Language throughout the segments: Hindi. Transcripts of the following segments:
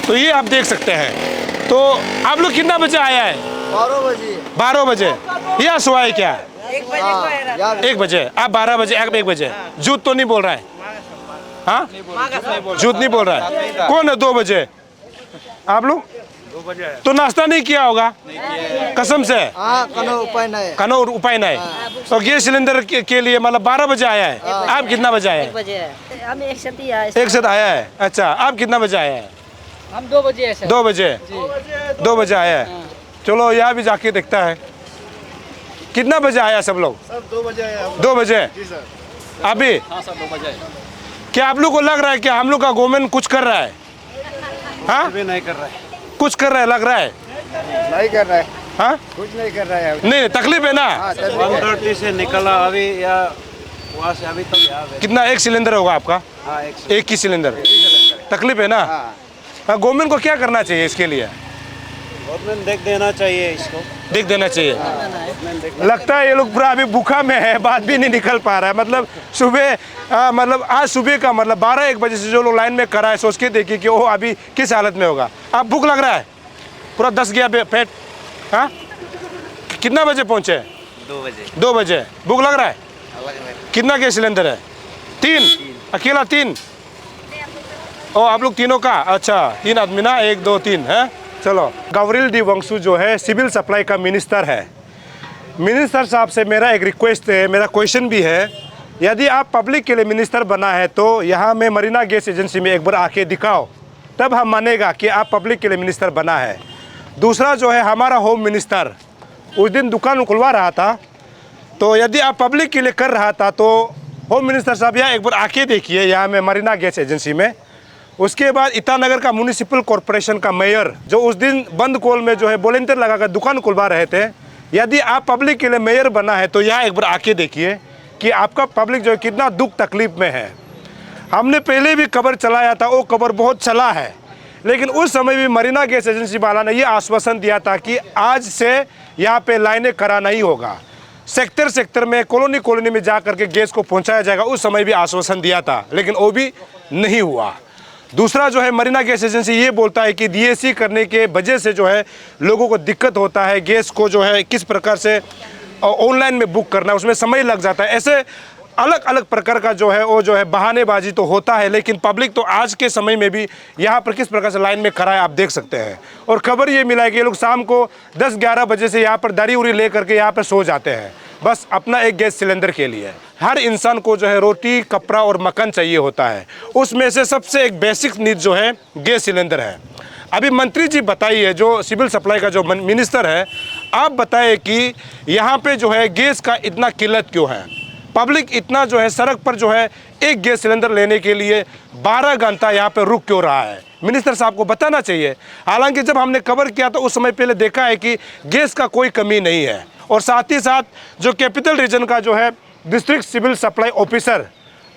तो ये आप देख सकते हैं। तो आप लोग कितना बजे आया है? 12 बजे। 12 बजे या सुबह है क्या? 1 बजे। आप 12 बजे 1 बजे झूठ तो नहीं बोल रहा है? हाँ, झूठ नहीं बोल रहा है। कौन है 2 बजे? आप लोग 2 बजे तो नाश्ता नहीं किया होगा कसम से? कनो उपाय नहीं। कनो उपाय नहीं। तो गैस सिलेंडर के लिए मतलब 12 बजे आया है। आप कितना बजे आए? 1 बजे हम एक साथ ही आए। एक साथ आया है। अच्छा, आप कितना बजे आए हैं? हम 2 बजे ऐसे। 2 बजे 2 बजे आया है। चलो यहाँ भी जाके देखता है कितना बजे आया सब लोग? सब 2 बजे आए 2 बजे। जी सर। अभी हाँ सर 2 बजे। क्या आप लोग को लग रहा है कि हम लोग का गवर्नमेंट कुछ कर रहा है? हाँ, अभी नहीं कर रहा है। कुछ कर रहा है लग रहा है? नहीं कर रहा है। हाँ, कुछ नहीं कर रहा है। नहीं तकलीफ है ना। 130 से निकला अभी या वहाँ से अभी तक यहाँ पे। कितना एक सिलेंडर होगा आपका? हाँ एक ही सिलेंडर। तकलीफ है ना। हाँ, गवर्नमेंट को क्या करना चाहिए इसके लिए? गवर्नमेंट देख देना चाहिए इसको। देख देना चाहिए। गवर्नमेंट देख। लगता है ये लोग पूरा अभी भूखा में है, बात भी नहीं निकल पा रहा है। मतलब सुबह मतलब आज सुबह का मतलब 12-1 बजे से जो लोग लाइन में करा है, सोच के देखिए कि वो अभी किस हालत में होगा। आप भूख लग रहा है? पूरा दस गया पेट। हाँ, कितना बजे पहुँचे? 2 बजे। 2 बजे। भूख लग रहा है? कितना गैस सिलेंडर है? 3 अकेला 3? ओ आप लोग तीनों का? अच्छा, 3 आदमी ना, 1 2 3 है। चलो, गवरिल डी वंशु जो है सिविल सप्लाई का मिनिस्टर है। मिनिस्टर साहब से मेरा एक रिक्वेस्ट है, मेरा क्वेश्चन भी है। यदि आप पब्लिक के लिए मिनिस्टर बना है तो यहाँ में मरीना गैस एजेंसी में एक बार आके दिखाओ, तब हम मानेगा कि आप पब्लिक के लिए मिनिस्टर बना है। दूसरा जो है हमारा होम मिनिस्टर उस दिन दुकान खुलवा रहा था, तो यदि आप पब्लिक के लिए कर रहा था तो होम मिनिस्टर साहब यहाँ एक बार आके देखिए यहाँ में मरीना गैस एजेंसी में। उसके बाद ईटानगर का म्यूनिसिपल कॉरपोरेशन का मेयर जो उस दिन बंद कॉल में जो है वॉलंटियर लगाकर दुकान खुलवा रहे थे, यदि आप पब्लिक के लिए मेयर बना है तो यहाँ एक बार आके देखिए कि आपका पब्लिक जो है कितना दुख तकलीफ में है। हमने पहले भी खबर चलाया था, वो खबर बहुत चला है, लेकिन उस समय भी मरीना गैस एजेंसी वाला ने ये आश्वासन दिया था कि आज से यहाँ पे लाइनें खड़ा नहीं होगा, सेक्टर सेक्टर में कॉलोनी कॉलोनी में जा करके गैस को पहुँचाया जाएगा। उस समय भी आश्वासन दिया था, लेकिन वो भी नहीं हुआ। दूसरा जो है मरीना गैस एजेंसी ये बोलता है कि डीएसी करने के वजह से जो है लोगों को दिक्कत होता है, गैस को जो है किस प्रकार से ऑनलाइन में बुक करना है, उसमें समय लग जाता है। ऐसे अलग अलग प्रकार का जो है वो जो है बहानेबाजी तो होता है, लेकिन पब्लिक तो आज के समय में भी यहाँ पर किस प्रकार से लाइन में खड़ा है आप देख सकते हैं। और खबर ये मिला है कि ये लोग शाम को 10-11 बजे से यहाँ पर दरी उरी ले करके यहाँ पर सो जाते हैं, बस अपना एक गैस सिलेंडर के लिए। हर इंसान को जो है रोटी, कपड़ा और मकान चाहिए होता है, उसमें से सबसे एक बेसिक नीड जो है गैस सिलेंडर है। अभी मंत्री जी बताइए, जो सिविल सप्लाई का जो मिनिस्टर है, आप बताइए कि यहाँ पे जो है गैस का इतना किल्लत क्यों है? पब्लिक इतना जो है सड़क पर जो है एक गैस सिलेंडर लेने के लिए 12 घंटा यहाँ पे रुक क्यों रहा है? मिनिस्टर साहब को बताना चाहिए। हालांकि जब हमने कवर किया तो उस समय पहले देखा है कि गैस का कोई कमी नहीं है। और साथ ही साथ जो कैपिटल रीजन का जो है डिस्ट्रिक्ट सिविल सप्लाई ऑफिसर,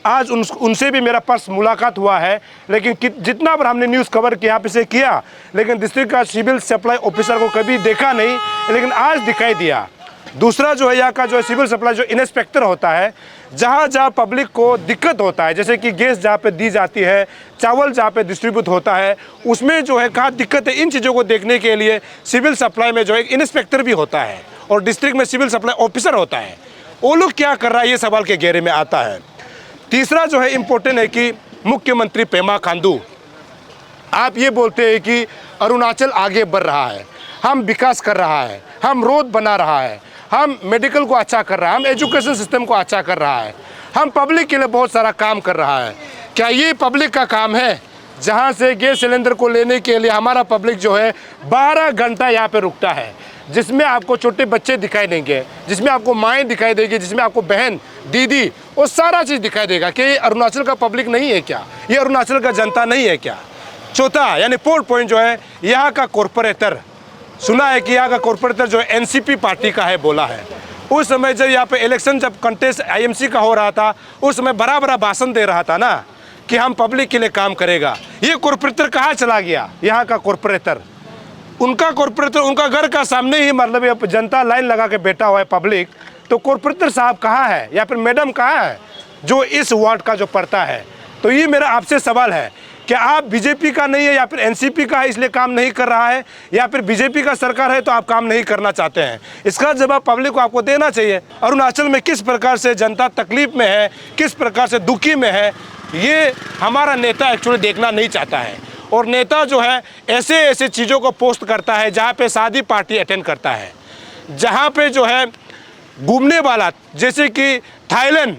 आज उनसे भी मेरा पर्स मुलाकात हुआ है, लेकिन जितना बार हमने न्यूज़ कवर यहाँ पे से किया, लेकिन डिस्ट्रिक्ट का सिविल सप्लाई ऑफिसर को कभी देखा नहीं, लेकिन आज दिखाई दिया। दूसरा जो है यहाँ का जो है सिविल सप्लाई जो इंस्पेक्टर होता है, जहाँ जहाँ पब्लिक को दिक्कत होता है, जैसे कि गैस जहाँ पे दी जाती है, चावल जहाँ पे डिस्ट्रीब्यूट होता है, उसमें जो है कहाँ दिक्कत है, इन चीज़ों को देखने के लिए सिविल सप्लाई में जो है इंस्पेक्टर भी होता है और डिस्ट्रिक्ट में सिविल सप्लाई ऑफिसर होता है। वो लोग क्या कर रहा है, ये सवाल के घेरे में आता है। तीसरा जो है इम्पोर्टेंट है कि मुख्यमंत्री पेमा खांडू, आप ये बोलते हैं कि अरुणाचल आगे बढ़ रहा है, हम विकास कर रहा है, हम रोड बना रहा है, हम मेडिकल को अच्छा कर रहा है, हम एजुकेशन सिस्टम को अच्छा कर रहा है, हम पब्लिक के लिए बहुत सारा काम कर रहा है। क्या ये पब्लिक का काम है? जहाँ से गैस सिलेंडर को लेने के लिए हमारा पब्लिक जो है 12 घंटा यहाँ पे रुकता है, जिसमें आपको छोटे बच्चे दिखाई देंगे, जिसमें आपको माएँ दिखाई देगी, जिसमें आपको बहन, दीदी, वो सारा चीज़ दिखाई देगा। कि ये अरुणाचल का पब्लिक नहीं है क्या? ये अरुणाचल का जनता नहीं है क्या? चौथा यानी फोर्थ पॉइंट जो है यहाँ का कॉरपोरेटर, सुना है कि यहाँ का कॉरपोरेटर जो है एनसीपी पार्टी का है बोला है। उस समय जब यहाँ पे इलेक्शन जब कंटेस्ट आईएमसी का हो रहा था, उस समय बड़ा बड़ा भाषण दे रहा था ना कि हम पब्लिक के लिए काम करेगा। ये कॉरपोरेटर कहाँ चला गया? यहाँ का कॉरपोरेटर, उनका कॉरपोरेटर उनका घर का सामने ही, मतलब जनता लाइन लगा के बैठा हुआ है पब्लिक, तो कॉरपोरेटर साहब कहाँ है या फिर मैडम कहाँ है जो इस वार्ड का जो पड़ता है? तो ये मेरा आपसे सवाल है क्या आप बीजेपी का नहीं है या फिर एनसीपी का है इसलिए काम नहीं कर रहा है, या फिर बीजेपी का सरकार है तो आप काम नहीं करना चाहते हैं? इसका जवाब पब्लिक को आपको देना चाहिए। अरुणाचल में किस प्रकार से जनता तकलीफ में है, किस प्रकार से दुखी में है, ये हमारा नेता एक्चुअली देखना नहीं चाहता है। और नेता जो है ऐसे ऐसे चीज़ों को पोस्ट करता है जहाँ पे शादी पार्टी अटेंड करता है, जहाँ पे जो है घूमने वाला, जैसे कि थाईलैंड,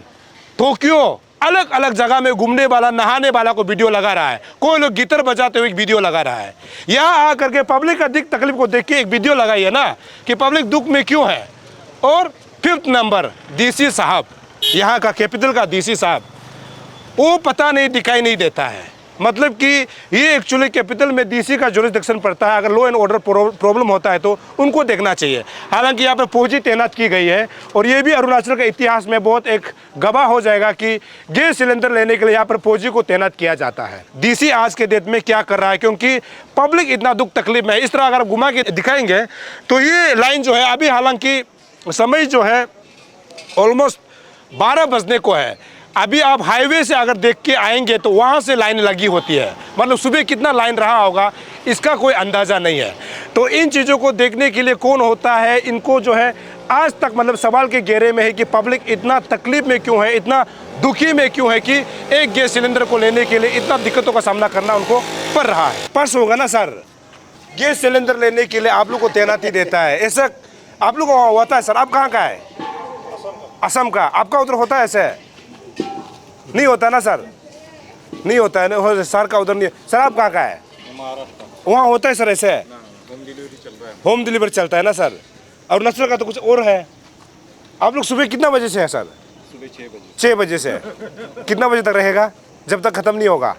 टोक्यो, अलग अलग जगह में घूमने वाला, नहाने वाला को वीडियो लगा रहा है, कोई लोग गिटार बजाते हुए एक वीडियो लगा रहा है। यहाँ आकर के पब्लिक अधिक तकलीफ को देख के एक वीडियो लगाई है ना कि पब्लिक दुख में क्यों है। और 5th नंबर डीसी साहब, यहाँ का कैपिटल का डीसी साहब, वो पता नहीं दिखाई नहीं देता है। मतलब कि ये एक्चुअली कैपिटल में डीसी का जुरिसडिक्शन पड़ता है। अगर लॉ एंड ऑर्डर प्रॉब्लम होता है तो उनको देखना चाहिए। हालांकि यहाँ पर फौजी तैनात की गई है और ये भी अरुणाचल के इतिहास में बहुत एक गवाह हो जाएगा कि गैस सिलेंडर लेने के लिए यहाँ पर फौजी को तैनात किया जाता है। डीसी आज के डेट में क्या कर रहा है, क्योंकि पब्लिक इतना दुख तकलीफ में है। इस तरह अगर घुमा के दिखाएंगे तो ये लाइन जो है अभी, हालांकि समय जो है ऑलमोस्ट 12 बजने को है, अभी आप हाईवे से अगर देख के आएंगे तो वहाँ से लाइन लगी होती है। मतलब सुबह कितना लाइन रहा होगा इसका कोई अंदाज़ा नहीं है। तो इन चीज़ों को देखने के लिए कौन होता है, इनको जो है आज तक मतलब सवाल के घेरे में है कि पब्लिक इतना तकलीफ में क्यों है, इतना दुखी में क्यों है कि एक गैस सिलेंडर को लेने के लिए इतना दिक्कतों का सामना करना उनको पड़ रहा है। पर्स होगा ना सर, गैस सिलेंडर लेने के लिए आप लोग को तैनाती देता है, ऐसा आप लोग को होता है सर? आप कहाँ का है? असम का। आपका उधर होता है ऐसे? नहीं होता ना सर, नहीं होता है ना सर का उधर नहीं। सर आप कहाँ का है? वहाँ होता है सर ऐसे? होम डिलीवरी चल रहा है। होम डिलीवरी चलता है ना सर। अरुणाचल का तो कुछ और है। आप लोग सुबह कितना बजे से है सर? सुबह 6 बजे। 6 बजे से कितना बजे तक रहेगा? जब तक ख़त्म नहीं होगा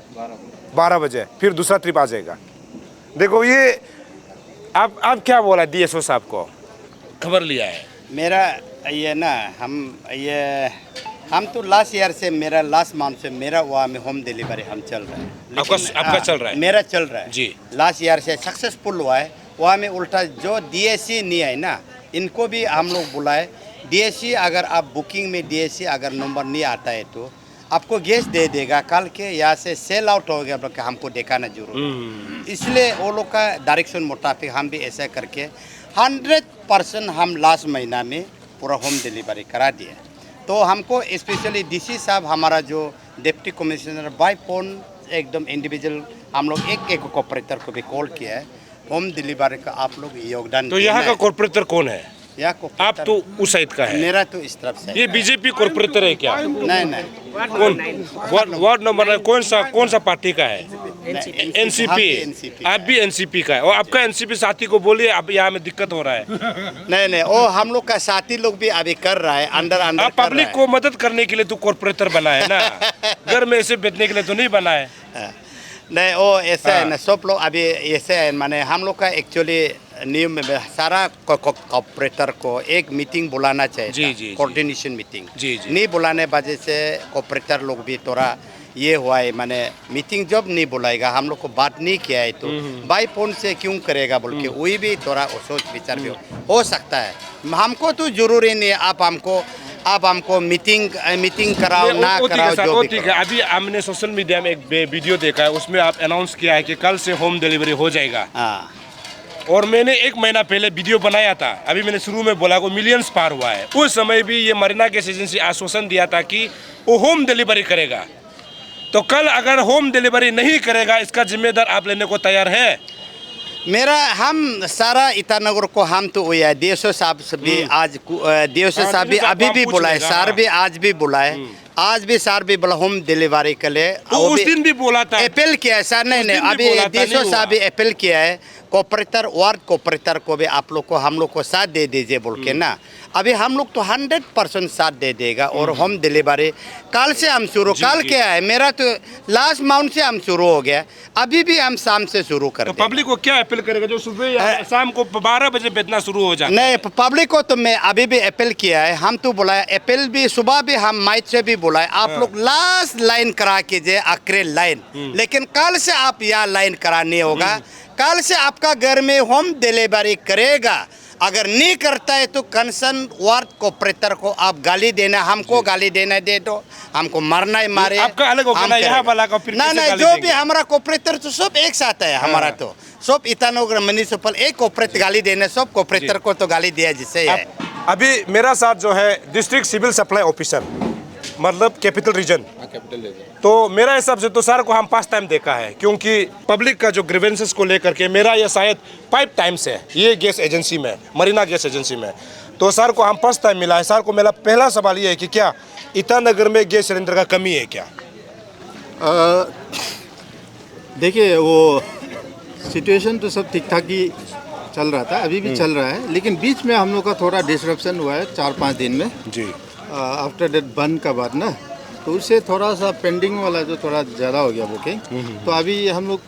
12 बजे, फिर दूसरा ट्रिप आ जाएगा। देखो ये आप क्या बोला डीएसओ साहब को? खबर लिया है मेरा ये ना, हम तो लास्ट ईयर से, मेरा लास्ट मंथ से मेरा वहाँ में होम डिलीवरी हम चल रहा है। आपका चल रहा है? मेरा चल रहा है जी। लास्ट ईयर से सक्सेसफुल हुआ है। वहाँ में उल्टा जो डीएससी नहीं है ना, इनको भी हम लोग बुलाए। डीएससी अगर आप बुकिंग में डीएससी अगर नंबर नहीं आता है तो आपको गैस दे देगा। कल के यहाँ से सेल आउट हो गया तो हमको दिखाना जरूर। इसलिए वो लोग का डायरेक्शन मुताबिक हम भी ऐसा करके 100% हम लास्ट महीना में पूरा होम डिलीवरी करा दिया। तो हमको स्पेशली डीसी साहब, हमारा जो डिप्टी कमिश्नर, बाय फोन एकदम इंडिविजुअल हम लोग एक कॉर्पोरेटर को भी कॉल किया है होम डिलीवरी का आप लोग योगदान। तो यहाँ का कॉर्पोरेटर कौन है? आप तो उस साइड का है। मेरा तो इस तरफ से। ये बीजेपी कॉर्पोरेटर है क्या? नहीं। कौन वार्ड नंबर कौन सा पार्टी का है? एनसीपी। आप भी एनसीपी का है और आपका एनसीपी साथी को बोलिए अब यहाँ में दिक्कत हो रहा है। नहीं, वो हम लोग का साथी लोग भी अभी कर रहा है, अंदर आप पब्लिक को मदद करने के लिए तो कॉर्पोरेटर बना है ना, घर में ऐसे बेचने के लिए तो नहीं बना है। नहीं, वो ऐसा है ना, सब लोग अभी ऐसे है। माने हम लोग का एक्चुअली नियम में सारा कॉर्पोरेटर को एक मीटिंग बुलाना चाहिए, कोऑर्डिनेशन मीटिंग। नहीं बुलाने वजह से कॉर्पोरेटर लोग भी थोड़ा ये हुआ है, माने मीटिंग जब नहीं बुलाएगा, हम लोग को बात नहीं किया है तो बाई फोन से क्यों करेगा बोल के वही भी थोड़ा सोच विचार भी हो सकता है। हमको तो जरूरी नहीं है आप हमको मीटिंग कराओ ना कराओ जो भी ठीक है। अभी हमने सोशल मीडिया में एक वीडियो देखा है, उसमें आप अनाउंस किया है कि कल से होम डिलीवरी हो जाएगा। और मैंने 1 महीना पहले वीडियो बनाया था। अभी मैंने शुरू में बोला को मिलियंस पार हुआ है। उस समय भी ये मरीना गैस एजेंसी आश्वासन दिया था कि वो होम डिलीवरी करेगा। तो कल अगर होम डिलीवरी नहीं करेगा, इसका जिम्मेदार आप लेने को तैयार है? हम सारा ईटानगर को हम तो वही है। डीएसओ साहब भी आज डीएसओ साहब भी अभी भी बुलाए, सर भी आज भी बुलाए, आज भी सर भी बोला होम डिलीवरी के लिए। उस दिन भी बोला था, अपील किया है सर। नहीं, अभी डीएसओ साहब भी अपील किया है कॉर्पोरेटर, वार्ड कॉर्पोरेटर को भी आप लोग को हम लोग को साथ दे दीजिए बोल के ना। अभी हम लोग तो 100% साथ दे देगा और होम डिलीवरी कल से हम शुरू। कल क्या है, मेरा तो लास्ट माउंट से हम शुरू हो गया, अभी भी हम शाम से शुरू कर तो पब्लिक को क्या अपील करेगा जो सुबह या शाम को 12 बजे बेचना शुरू हो जाए? नहीं, पब्लिक को तो मैं अभी भी अपील किया है। हम तो बुलाए, अपील भी सुबह भी हम माइक से भी बुलाए, आप लोग लास्ट लाइन करा कीजिए, आखिरी लाइन। लेकिन कल से आप यहाँ लाइन करानी होगा। कल से आपका घर में होम डिलीवरी करेगा। अगर नहीं करता है तो कंसर्न वार्ड ऑपरेटर को आप गाली देना, हमको गाली देना दे दो, हमको मारना है मारे, आपका अलग होगा हम ना, यहाँ करेंगे। वाला का फिर ना कैसे ना गाली जो देंगे? भी हमारा ऑपरेटर तो सब एक साथ है हमारा, तो सब ईटानगर म्युनिसिपल एक ऑपरेटर गाली देना, सब ऑपरेटर को तो गाली दिया जिससे है। अभी मेरा साथ जो है डिस्ट्रिक्ट सिविल सप्लाई ऑफिसर, मतलब कैपिटल रीजन। तो मेरा हिसाब से तो सर को हम 5 टाइम देखा है, क्योंकि पब्लिक का जो ग्रीवेंसेस को लेकर के मेरा ये शायद 5 टाइम्स है ये गैस एजेंसी में, मरीना गैस एजेंसी में। तो सर को हम 1st टाइम मिला है। सर को मेरा पहला सवाल ये है कि क्या ईटानगर में गैस सिलेंडर का कमी है क्या? देखिए वो सिचुएशन तो सब ठीक ठाक ही चल रहा था, अभी भी चल रहा है, लेकिन बीच में हम लोग का थोड़ा डिसरप्शन हुआ है 4-5 दिन में जी। आफ्टर डेट बंद का बाद ना, तो उससे थोड़ा सा पेंडिंग वाला जो थोड़ा ज़्यादा हो गया बुकिंग। तो अभी हम लोग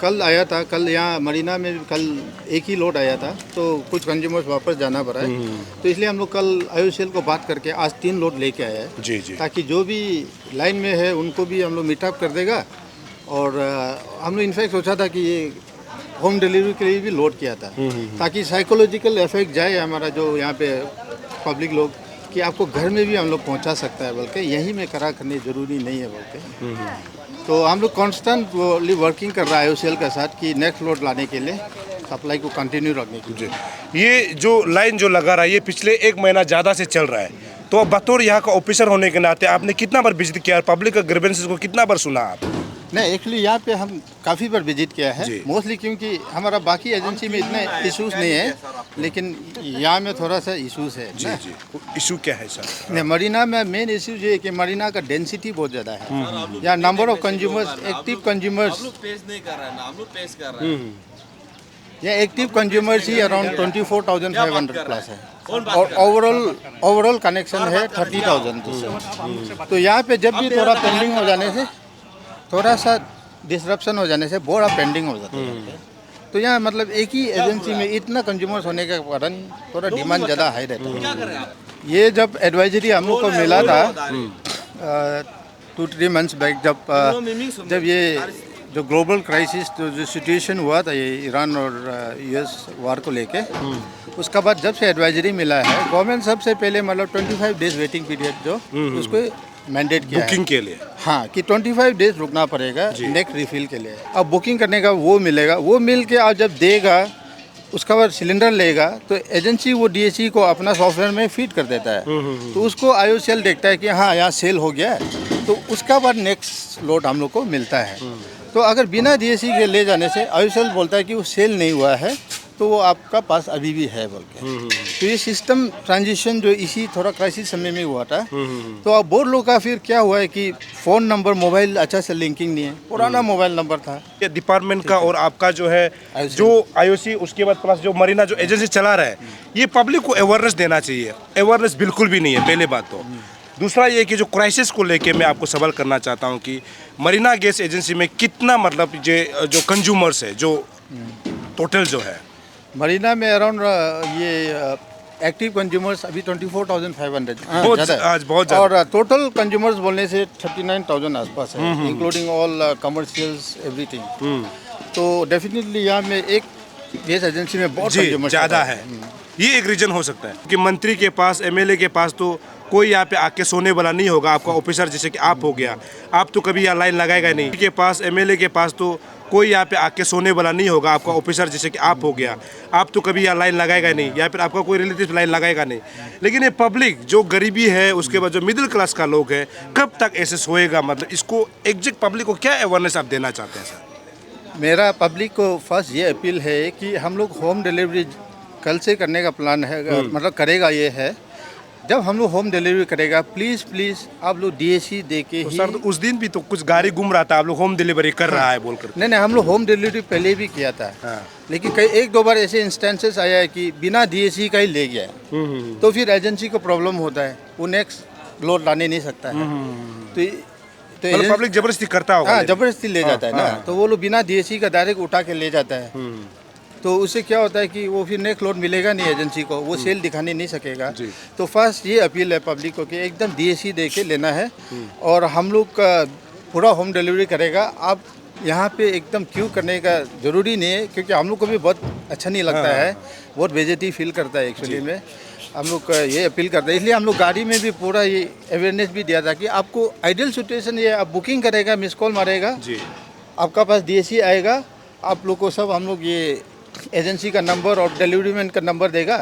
कल आया था, कल यहाँ मरीना में कल एक ही लोड आया था, तो कुछ कंज्यूमर्स वापस जाना पड़ा है। तो इसलिए हम लोग कल IOCL को बात करके आज 3 लोड लेके आए हैं, जी जी। ताकि जो भी लाइन में है उनको भी हम लोग मीटअप कर देगा। और हम लोग इनफैक्ट सोचा था कि ये होम डिलीवरी के लिए भी लोड किया था, ताकि साइकोलॉजिकल इफेक्ट जाए हमारा जो यहाँ पे पब्लिक लोग, कि आपको घर में भी हम लोग पहुँचा सकता है, बल्कि यहीं में करा करनी ज़रूरी नहीं है बल्कि। तो हम लोग कॉन्स्टेंटली वर्किंग कर रहा है IOCL के साथ कि नेक्स्ट लोड लाने के लिए सप्लाई को कंटिन्यू रखने के लिए। ये जो लाइन जो लगा रहा है ये पिछले 1 महीना ज़्यादा से चल रहा है, तो बतौर यहाँ का ऑफिसर होने के नाते आपने कितना बार विजिट किया, पब्लिक का ग्रीवेंसेस को कितना बार सुना आप? नहीं, एक्चुअली यहाँ पे हम काफ़ी बार विजिट किया है, जी। मोस्टली क्योंकि हमारा बाकी एजेंसी में इतने इश्यूज नहीं है, लेकिन यहाँ में थोड़ा सा इश्यूज है जी ना। जी। इशू क्या है सर? नहीं, मरीना में मेन इश्यू ये है कि मरीना का डेंसिटी बहुत ज़्यादा है, यहाँ number of consumers, active consumers, यहाँ एक्टिव कंज्यूमर्स ही अराउंड 24,500 प्लस है, और ओवरऑल कनेक्शन है 30,000। तो यहाँ पे जब भी थोड़ा पेंडिंग हो जाने से, थोड़ा सा डिसरप्शन हो जाने से बड़ा पेंडिंग हो जाता है। तो यहाँ मतलब एक ही एजेंसी में इतना कंज्यूमर्स होने के कारण थोड़ा डिमांड ज़्यादा हाई रहता है। ये जब एडवाइजरी हम लोग को मिला था 2-3 मंथ्स बैक, जब ये जो ग्लोबल क्राइसिस जो सिचुएशन हुआ था ये ईरान और US वार को लेके, उसका बाद जब से एडवाइजरी मिला है, गवर्नमेंट सबसे पहले मतलब 25 डेज वेटिंग पीरियड जो उसको मैंडेट किया बुकिंग है के लिए। हाँ, कि 25 डेज रुकना पड़ेगा नेक्स्ट रिफिल के लिए। अब बुकिंग करने का वो मिलेगा, वो मिल के आप जब देगा उसका बाद सिलेंडर लेगा, तो एजेंसी वो DAC को अपना सॉफ्टवेयर में फीड कर देता है। तो उसको IOCL देखता है कि हाँ यहाँ सेल हो गया है, तो उसका बाद नेक्स्ट लोड हम लोग को मिलता है। तो अगर बिना DAC के ले जाने से IOCL बोलता है कि वो सेल नहीं हुआ है, तो वो आपका पास अभी भी है बोल के। तो ये सिस्टम ट्रांजिशन जो इसी थोड़ा क्राइसिस समय में हुआ था, तो अब बहुत लोग का फिर क्या हुआ है कि फ़ोन नंबर मोबाइल अच्छा से लिंकिंग नहीं है, पुराना मोबाइल नंबर था। ये डिपार्टमेंट का और आपका जो है जो IOC, उसके बाद प्लस जो मरीना जो एजेंसी चला रहा है, ये पब्लिक को अवेयरनेस देना चाहिए। अवेयरनेस बिल्कुल भी नहीं है, पहले बात तो। दूसरा ये कि जो क्राइसिस को लेके मैं आपको सवाल करना चाहता हूँ कि मरीना गैस एजेंसी में कितना मतलब जो कंज्यूमर्स है, जो टोटल जो है मरीना में अराउंड ये एक्टिव कंज्यूमर्स अभी 24,500 आज बहुत ज़्यादा। और टोटल कंज्यूमर्स बोलने से 39,000 आसपास है, इंक्लूडिंग ऑल कमर्शियल्स एवरीथिंग। तो डेफिनेटली यहाँ में एक गैस एजेंसी में बहुत कंज्यूमर्स ज़्यादा है। ये एक रीजन हो सकता है कि मंत्री के पास, MLA के पास तो कोई यहाँ पे आके सोने वाला नहीं होगा। आपका ऑफिसर जैसे कि आप हो गया, आप तो कभी यहाँ लाइन लगाएगा नहीं। के पास, MLA के पास तो कोई यहाँ पे आके सोने वाला नहीं होगा। आपका ऑफिसर जैसे कि आप हो गया, आप तो कभी यहाँ लाइन लगाएगा नहीं, या फिर आपका कोई रिलेटिव लाइन लगाएगा नहीं। लेकिन ये पब्लिक जो गरीबी है, उसके बाद जो मिडिल क्लास का लोग है, कब तक ऐसे सोएगा? मतलब इसको एग्जैक्ट पब्लिक को क्या अवेयरनेस आप देना चाहते हैं सर? मेरा पब्लिक को फर्स्ट ये अपील है कि हम लोग होम डिलीवरी कल से करने का प्लान है, मतलब करेगा ये है। जब हम लोग होम डिलीवरी करेगा, प्लीज़ आप लोग DAC दे के ही। सर तो उस दिन भी तो कुछ गाड़ी घूम रहा था, आप लोग होम डिलीवरी कर रहा है बोलकर। नहीं, हम लोग होम डिलीवरी पहले भी किया था। लेकिन कई 1-2 बार ऐसे इंस्टेंसेस आया है कि बिना DAC का ही ले गया है, तो फिर एजेंसी को प्रॉब्लम होता है, वो नेक्स्ट लोड लाने नहीं सकता है। तो पब्लिक जबरदस्ती करता होगा। हाँ, जबरदस्ती ले जाता है ना, तो वो लोग बिना DAC का डायरेक्ट उठा के ले जाता है। तो उससे क्या होता है कि वो फिर नेक्स्ट लोड मिलेगा नहीं एजेंसी को, वो सेल दिखाने नहीं सकेगा। तो फर्स्ट ये अपील है पब्लिक को कि एकदम DAC दे के लेना है, और हम लोग का पूरा होम डिलीवरी करेगा। आप यहाँ पे एकदम क्यू करने का ज़रूरी नहीं है, क्योंकि हम लोग को भी बहुत अच्छा नहीं लगता है, बहुत बेइज्जती फील करता है एक्चुअली में। हम लोग का ये अपील करते हैं, इसलिए हम लोग गाड़ी में भी पूरा ये अवेयरनेस भी दिया था कि आपको आइडियल सिचुएशन ये आप बुकिंग करेगा, मिस कॉल मारेगा, जी आपका पास डीएसी आएगा, आप लोग को सब हम लोग ये एजेंसी का नंबर और डिलीवरी मैन का नंबर देगा।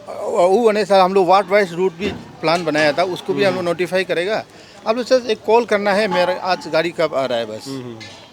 और वो अनुसार हम लोग वार्ड वाइज रूट भी प्लान बनाया था, उसको भी हम लोग नोटिफाई करेगा। आप लोग सर एक कॉल करना है, मेरा आज गाड़ी कब आ रहा है, बस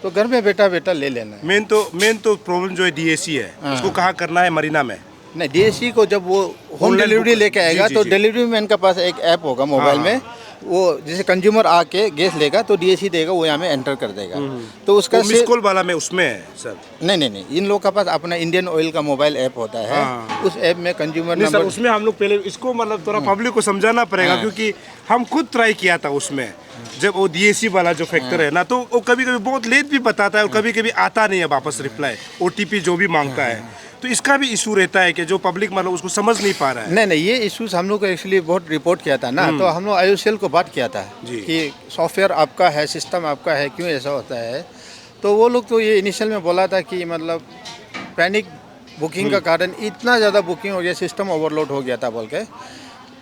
तो घर में बैठा बैठा ले लेना है। मेन तो प्रॉब्लम जो है डीएसी है, उसको कहाँ करना है? मरीना में। नहीं, डीएसी को जब वो होम Online डिलीवरी book- लेके आएगा जी, तो जी। डिलीवरी मैन के पास एक ऐप होगा मोबाइल में, वो जैसे कंज्यूमर आके गैस लेगा तो डीएसी देगा, वो यहाँ में एंटर कर देगा। तो उसका मिस कॉल वाला में उसमें है सर। नहीं, इन लोग के पास अपना इंडियन ऑयल का मोबाइल ऐप होता है, उस ऐप में कंज्यूमर नहीं सर, नंबर। उसमें हम लोग पहले इसको मतलब थोड़ा पब्लिक को समझाना पड़ेगा, क्योंकि हम खुद ट्राई किया था उसमें, जब वो डीएसी वाला जो फैक्टर है ना, तो वो कभी कभी बहुत लेट भी बताता है और कभी कभी आता नहीं है वापस रिप्लाई, ओटीपी जो भी मांगता है। तो इसका भी इशू रहता है कि जो पब्लिक मतलब उसको समझ नहीं पा रहा है। नहीं, ये इश्यूज हम लोग को एक्चुअली बहुत रिपोर्ट किया था ना, तो हम लोग आईओसीएल को बात किया था जी। कि सॉफ्टवेयर आपका है, सिस्टम आपका है, क्यों ऐसा होता है। तो वो लोग तो ये इनिशियल में बोला था कि मतलब पैनिक बुकिंग का कारण इतना ज़्यादा बुकिंग हो गया, सिस्टम ओवरलोड हो गया था बोल के।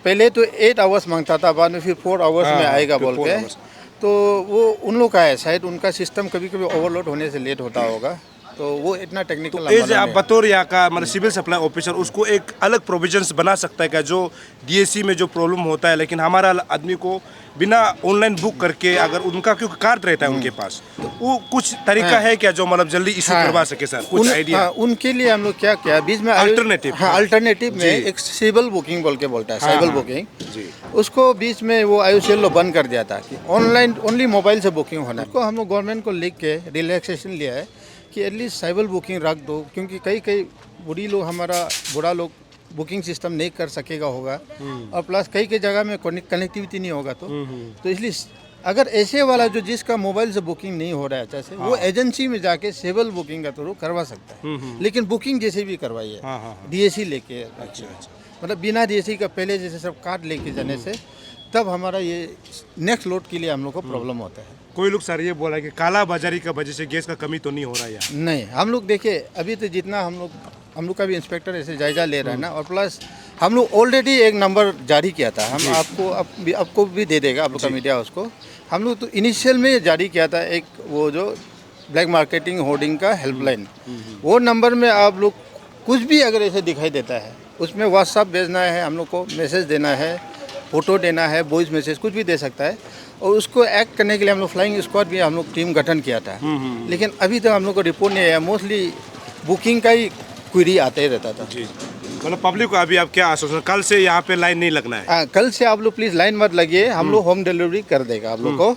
पहले तो 8 आवर्स मांगता था, बाद में फिर 4 आवर्स में आएगा बोल 4 के। hours। तो वो उन लोग का है, शायद उनका सिस्टम कभी कभी ओवरलोड होने से लेट होता होगा, तो वो इतना टेक्निकल एज आप बतौर यहाँ का मतलब सिविल सप्लाई ऑफिसर उसको एक अलग प्रोविजंस बना सकता है क्या, जो डीएसी में जो प्रॉब्लम होता है, लेकिन हमारा आदमी को बिना ऑनलाइन बुक करके, अगर उनका क्योंकि कार्ड रहता है उनके पास, तो वो कुछ तरीका है क्या जो मतलब जल्दी इशू करवा सके सर? कुछ आइडिया उनके लिए हम लोग क्या किया बीच में Alternative, हाँ, अल्टरनेटिव में एक सिविल बुकिंग बोल के बोलता है, साइबर बुकिंग जी। उसको बीच में वो आईओसीएल लो बंद कर दिया था कि ऑनलाइन ओनली मोबाइल से बुकिंग होना है। उसको हम लोग गवर्नमेंट को लिख के रिलैक्सेशन लिया है कि एटलीस्ट साइबर बुकिंग रख दो, क्योंकि कई बुढ़ा लोग बुकिंग सिस्टम नहीं कर सकेगा होगा, और प्लस कई जगह में कनेक्टिविटी नहीं होगा, तो इसलिए अगर ऐसे वाला जो जिसका मोबाइल से बुकिंग नहीं हो रहा है अच्छा से, वो एजेंसी में जाके सिविल बुकिंग का थ्रू करवा सकता है, लेकिन बुकिंग जैसे भी करवाइए डीएसी लेके। मतलब बिना डीएसी का पहले जैसे सब कार्ड लेके जाने से तब हमारा ये नेक्स्ट लोड के लिए हम लोग को प्रॉब्लम होता है। कोई लोग सर ये बोला कि काला बाजारी का वजह से गैस का कमी तो नहीं हो रहा है यहाँ? नहीं, हम लोग देखिए अभी तो जितना हम लोग का भी इंस्पेक्टर ऐसे जायजा ले रहा है ना, और प्लस हम लोग ऑलरेडी एक नंबर जारी किया था, हम आपको भी दे देगा आप लोग का मीडिया उसको। हम लोग तो इनिशियल में जारी किया था एक वो जो ब्लैक मार्केटिंग होर्डिंग का हेल्पलाइन, वो नंबर में आप लोग कुछ भी अगर ऐसे दिखाई देता है, उसमें व्हाट्सअप भेजना है, हम लोग को मैसेज देना है, फ़ोटो देना है, वॉइस मैसेज कुछ भी दे सकता है, और उसको एक्ट करने के लिए हम लोग फ्लाइंग स्क्वाड भी हम लोग टीम गठन किया था। लेकिन अभी तक हम लोग को रिपोर्ट नहीं आया, मोस्टली बुकिंग का ही क्वेरी आते ही रहता था। जी, मतलब पब्लिक को अभी आप क्या आश्वासन, कल से यहाँ पे लाइन नहीं लगना है? कल से आप लोग प्लीज़ लाइन मत लगिए, हम लोग होम डिलीवरी कर देगा आप लोग को।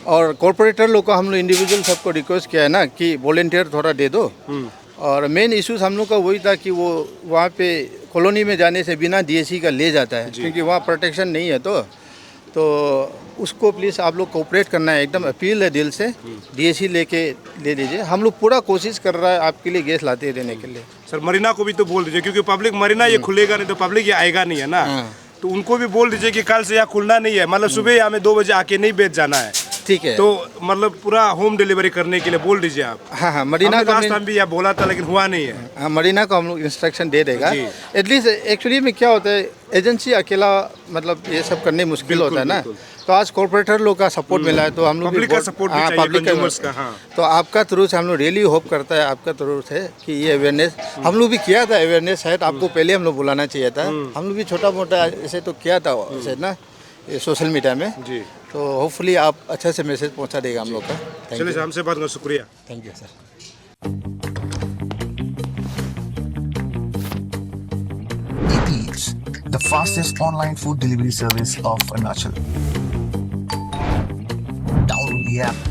और कॉर्पोरेटर लोग को हम लोग इंडिविजुअल सबको रिक्वेस्ट किया है ना कि वॉलेंटियर थोड़ा दे दो। और मेन इश्यूज हम लोग का वही था कि वो वहाँ पे कॉलोनी में जाने से बिना डीएसी का ले जाता है, क्योंकि वहाँ प्रोटेक्शन नहीं है, तो उसको प्लीज़ आप लोग कोऑपरेट करना है, एकदम अपील है दिल से, डीएसी लेके ले लीजिए। हम लोग पूरा कोशिश कर रहा है आपके लिए गैस लाते रहने के लिए। सर मरीना को भी तो बोल दीजिए, क्योंकि पब्लिक मरीना ये खुलेगा नहीं तो पब्लिक ये आएगा नहीं है ना, तो उनको भी बोल दीजिए कि कल से यहाँ खुलना नहीं है, मतलब सुबह यहाँ में 2 बजे आके नहीं बेच जाना है, ठीक है? तो मतलब पूरा होम डिलीवरी करने के लिए बोल दीजिए आप। हाँ, मरीना को लास्ट टाइम भी यह बोला था लेकिन हुआ नहीं है। हाँ, मरीना को हम लोग इंस्ट्रक्शन दे देगा। एटलीस्ट एक्चुअली में क्या होता है, एजेंसी अकेला मतलब ये सब करने मुश्किल होता है ना, तो आज कॉर्पोरेटर लोग का सपोर्ट मिला है, तो हम लोग पब्लिक का सपोर्ट भी चाहिए, कंज्यूमर्स का। हाँ, तो आपका थ्रू से हम लोग रियली होप करता है, आपका थ्रू से कि ये अवेयरनेस हम लोग भी किया था, अवेयरनेस शायद आपको पहले हम लोग बुलाना चाहिए था, हम लोग भी छोटा मोटा ऐसे तो किया था ऐसे ना सोशल मीडिया में जी। तो होपफुली आप अच्छा से मैसेज पहुंचा देगा हम लोग का। चलिए सर, हमसे बात करना शुक्रिया। Thank you sir. Eats, the fastest online food delivery service of Arunachal. Download the app